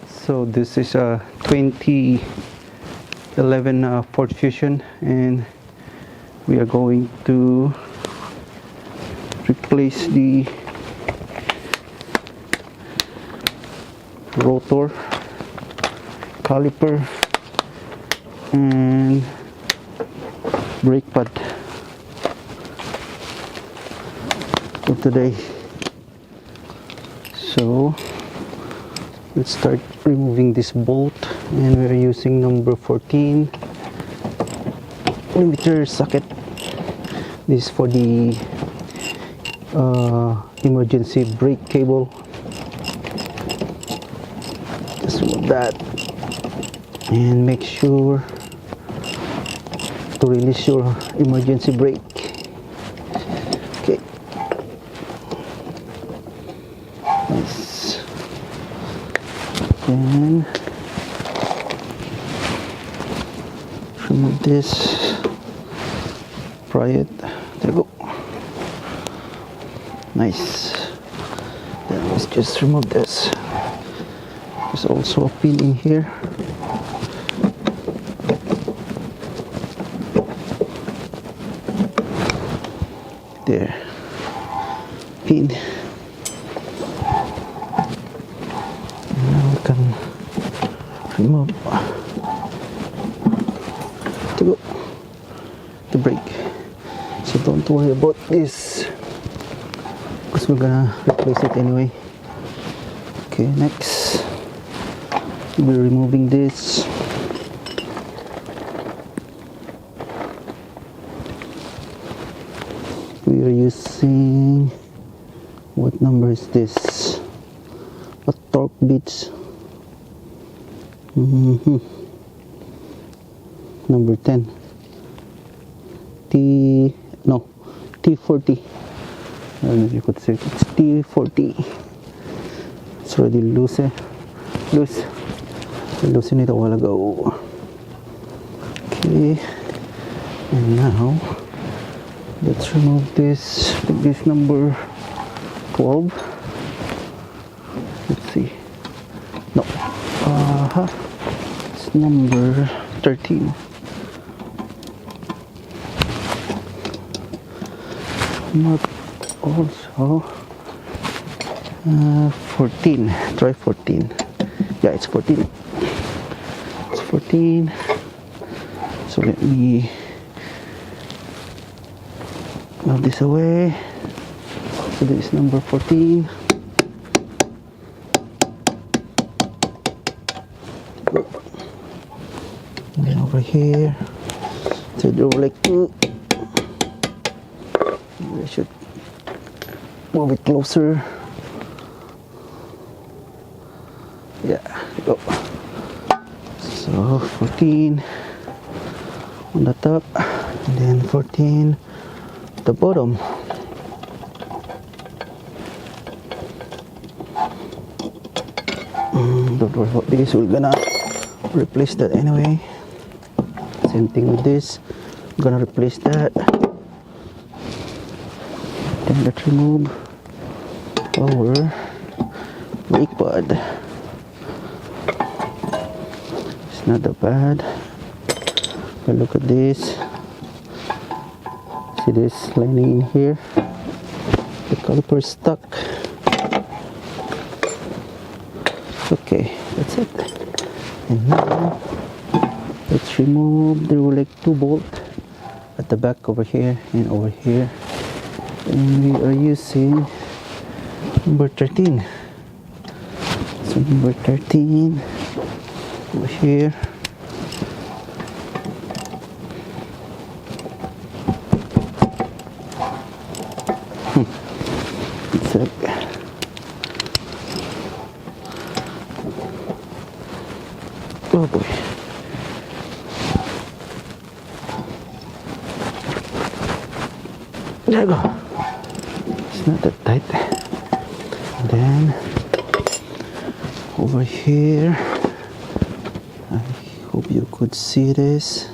So this is a 2011 Ford Fusion, and we are going to replace the rotor, caliper, and brake pad for today. So let's start removing this bolt, and we're using number 14 millimeter socket. This is for the emergency brake cable. Just remove that and make sure to release your emergency brake. Okay. Nice. And remove this, pry it, there you go. Nice. Then let's just remove this. There's also a pin in here. There, pin. Now we can remove the brake. So don't worry about this, because we're gonna replace it anyway. Okay, next we're removing this. We are using, what number is this? A torque bits. Number 10. T40. You could say it's T40. It's already loose. I loosened it a while ago. Okay, and now let's remove this. I think this number 12. Let's see. No. It's number 13. Not also 14. Try 14. Yeah, it's 14. It's 14. So let me move this away. So this is number 14. And then over here, so there were like two. I should move it closer. Yeah, go. So 14 on the top, and then 14 at the bottom. Don't worry about this, we're gonna replace that anyway. Same thing with this, I'm gonna replace that. Then let's remove our brake pad. It's not that bad, but look at this. See this lining in here? The caliper is stuck. Okay, that's it. And now let's remove. There were like two bolts at the back over here and over here, and we are using number 13. So number 13 over here. It's like, oh boy. There you go. It's not that tight. And then over here, I hope you could see this.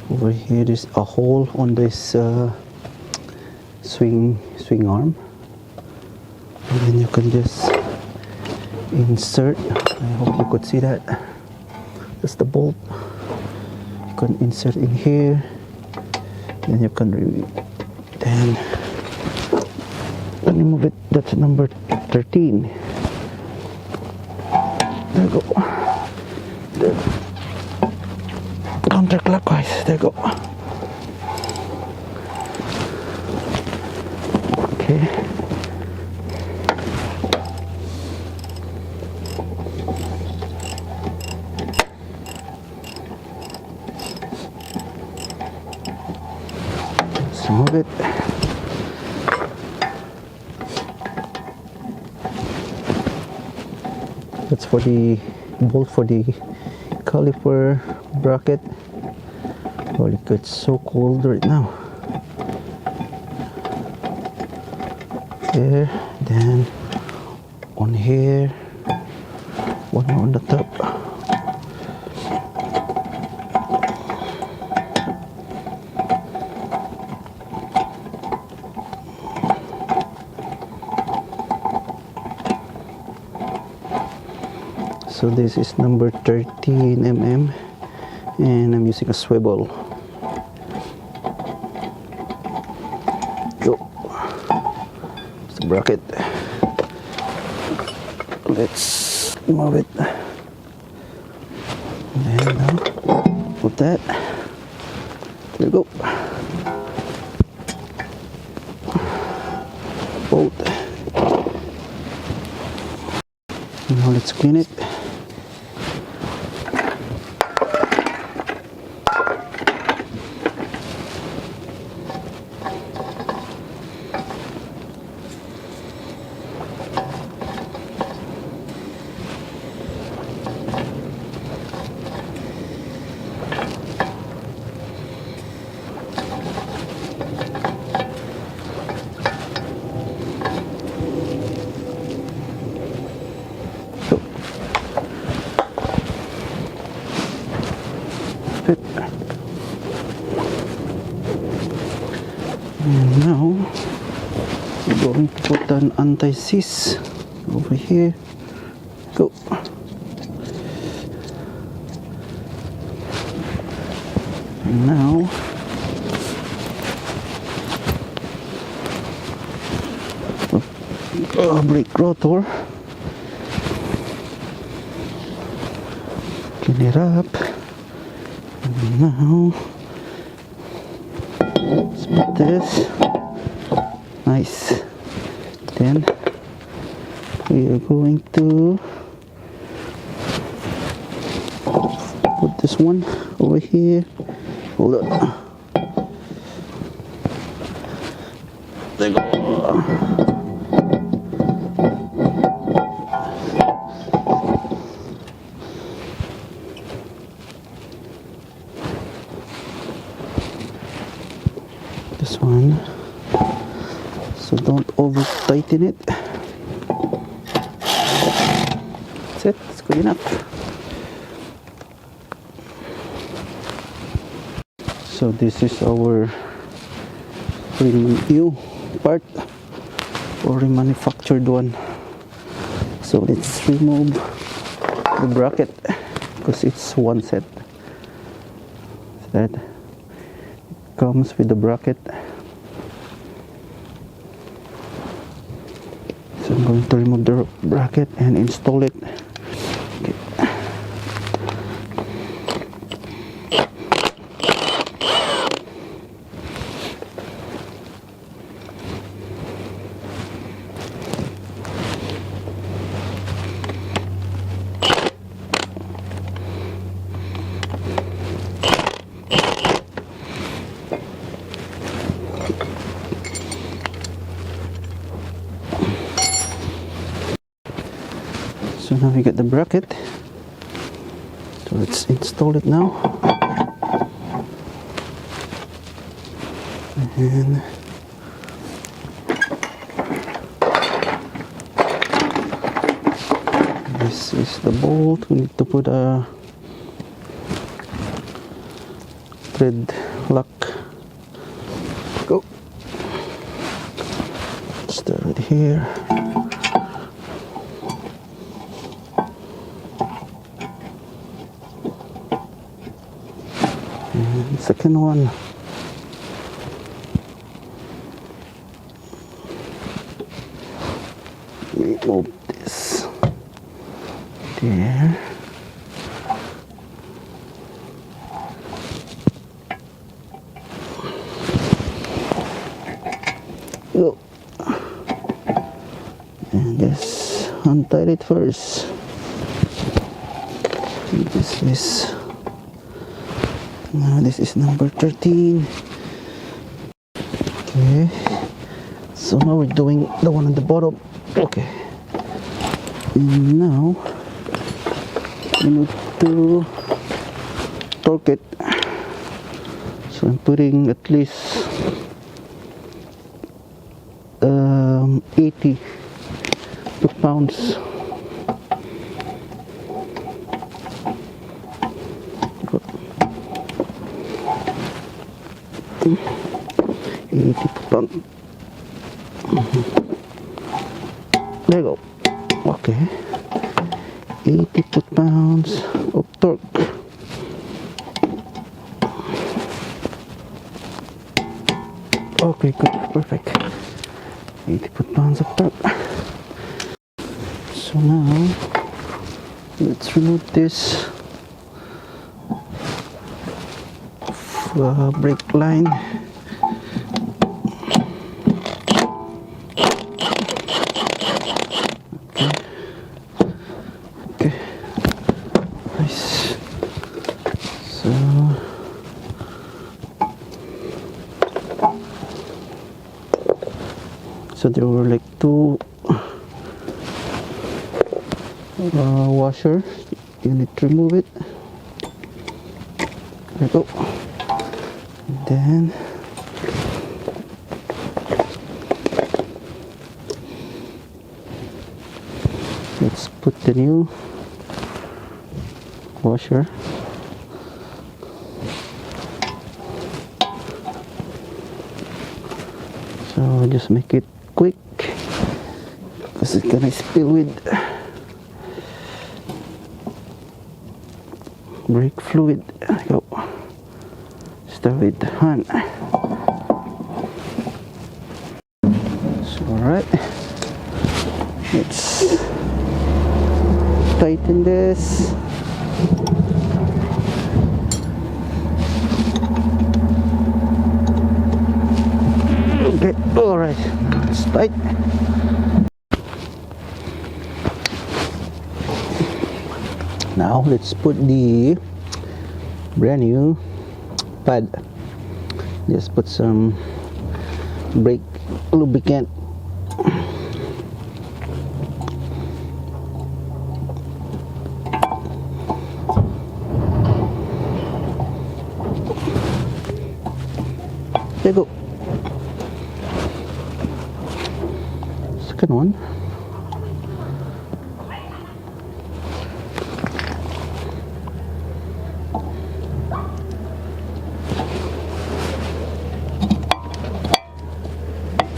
Over here is a hole on this swing arm, and then you can just insert. I hope you could see that. That's the bolt. You can insert in here, then you can then remove it. That's number 13. There you go. There. Counterclockwise. There you go. Okay. Let's remove it. That's for the bolt for the caliper bracket. Well, it gets so cold right now. There, then on here, one more on the top. So this is number 13 mm, and I'm using a swivel. Go. It's the bracket. Let's move it. And now put that. There you go. Bolt. Now let's clean it. And now we're going to put an anti-seize over here. Go. And now brake rotor. Clean it up. And now let's put this. Nice. Then we are going to put this one over here. Hold on. There you go. This one, so don't over tighten it. That's it, it's good enough. So this is our new part or remanufactured one. So let's remove the bracket because it's one set. That comes with the bracket. So I'm going to remove the bracket and install it. Okay. So now we got the bracket. So let's install it now. And this is the bolt. We need to put a thread lock. Go. Start it here. And second one. Remove this there. Go. And just untie it first. This is number 13. Okay, so now we're doing the one on the bottom. Okay, and now we need to torque it. So I'm putting at least 80 pounds. 80 pounds. There you go. Okay, 80 pounds of torque. Okay, good, perfect. 80 pounds of torque. So now let's remove this brake line. Okay, nice. So there were like two washer. You need to remove it. There you go. And then let's put the new washer. So just make it quick because it's gonna spill with brake fluid. There you go. Start with hand. So alright, let's tighten this. Okay, alright, it's tight. Now let's put the brand new pad. Just put some brake lubricant. There you go. Second one.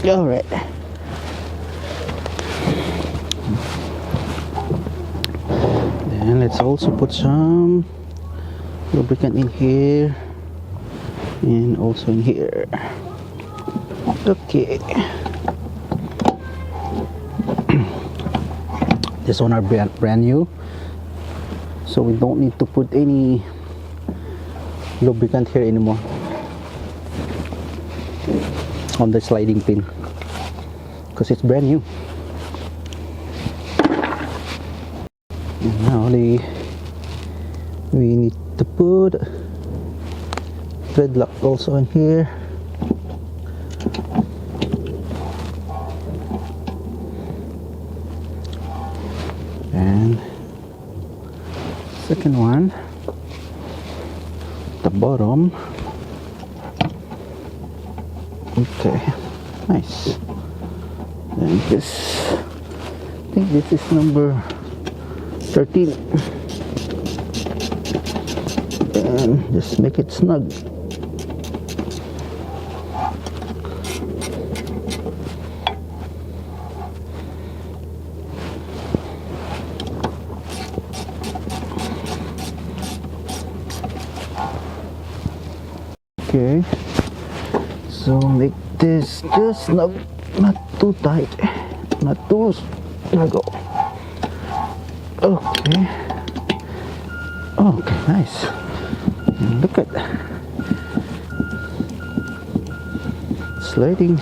All right. Then let's also put some lubricant in here and also in here. Okay. This one are brand new, so we don't need to put any lubricant here anymore on the sliding pin because it's brand new. And now we need to put thread lock also in here. And second one, the bottom. Okay, nice. And this, I think this is number 13. And just make it snug. Okay, so make this just not too tight, not too snuggle. Okay, okay, nice. And look at sliding,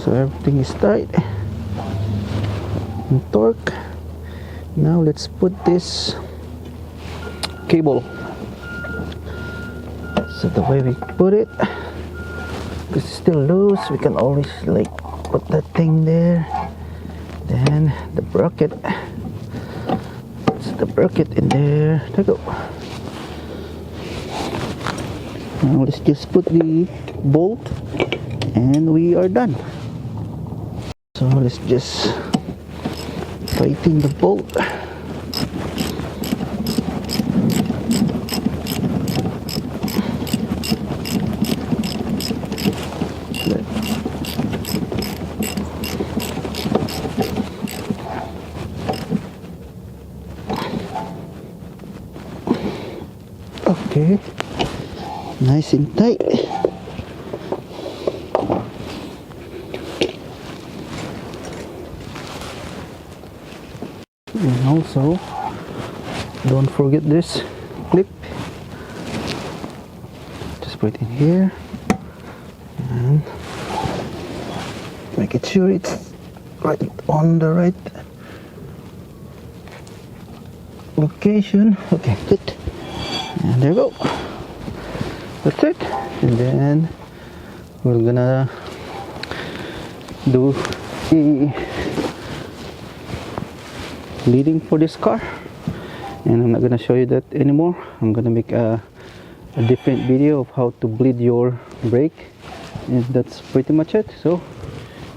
so everything is tight and torque. Now let's put this cable. So the way we put it, because it's still loose, we can always like put that thing there. Then the bracket, the bracket in there. There you go. Now let's just put the bolt and we are done. So let's just tighten the bolt. Okay, nice and tight. And also, don't forget this clip. Just put it in here and make it sure it's right on the right location. Okay, good. And there you go. That's it. And then we're gonna do the bleeding for this car, and I'm not gonna show you that anymore. I'm gonna make a different video of how to bleed your brake, and that's pretty much it. So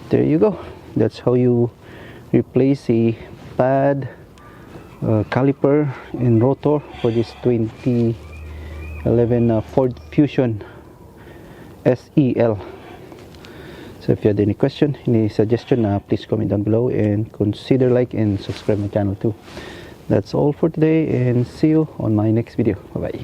there you go. That's how you replace a pad, caliper and rotor for this 2011 Ford Fusion SEL. So if you had any question, any suggestion, please comment down below and consider like and subscribe my channel too. That's all for today, and see you on my next video. Bye bye.